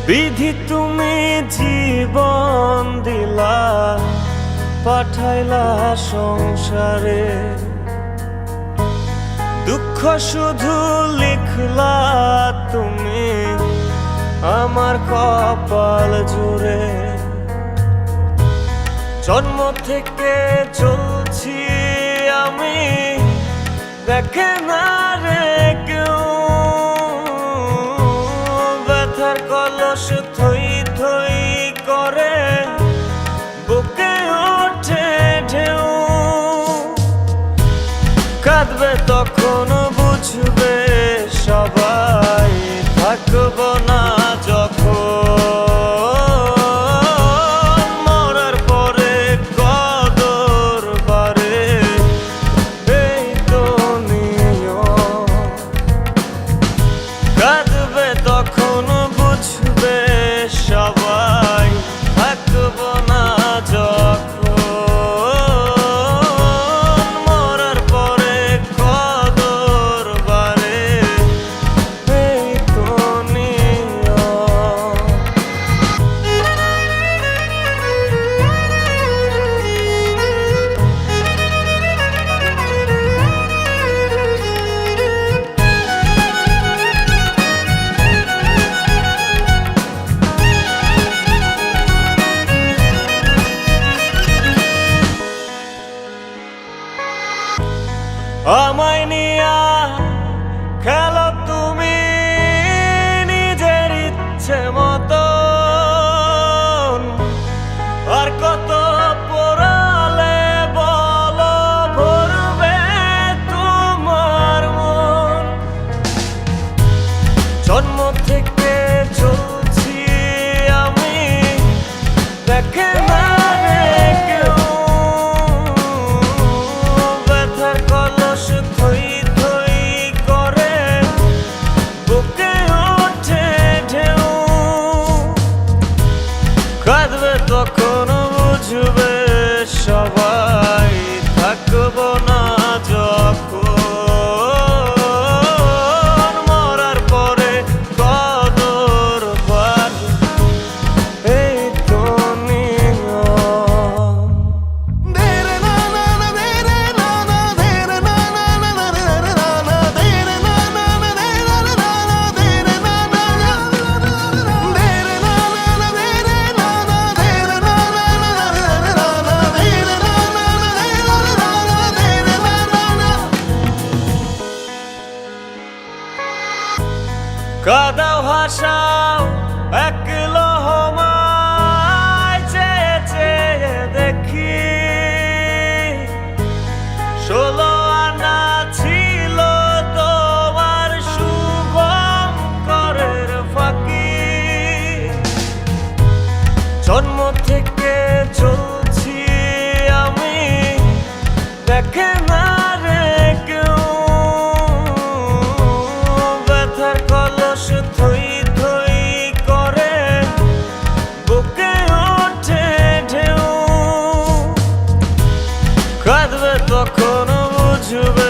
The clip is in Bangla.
বিধি তুমি জীবন দিলা, পাঠাইলা সংসারে, দুঃখ শুধু লিখলা তুমি আমার কপাল জুড়ে। জন্ম থেকে চলছি আমি, দেখে না রে কেউ, ব্যথার কলস থই থই করে বুকে ওঠে ঢেউ। কাঁদবে তখন বুঝবে সবাই, থাকবো না যখন মরার পরে কদর বারে, এই তো নিয়ম। কাঁদবে তখন বুঝবে সবাই, থাকবো না যখন মরার পরে কদর বারে, এই তো নিয়ম। আমায় নিয়া খেলো তুমি নিজের ইচ্ছে মতন, আর কত পোড়ালে বলো ভরবে তোমার মন। জন্ম থেকে চলছি আমি, দেখে না রে কেউ, ব্যথার কলস থই থই করে বুকে ওঠে ঢেউ। কাঁদবে তখন বুঝবে সবাই, থাকবো না যখন মরার পরে কদর বারে, এই তো নিয়ম। কাদাও হাসাও এক লহমায়, চেয়ে চেয়ে দেখি 16 আনা ছিল তোমার শুভম করের ফাঁকি। জন্ম থেকে চলছি আমি, দেখে না রে কেউ, ব্যথার কলস থই থই করে বুকে ওঠে ঢেউ। কাঁদবে তখন বুঝবে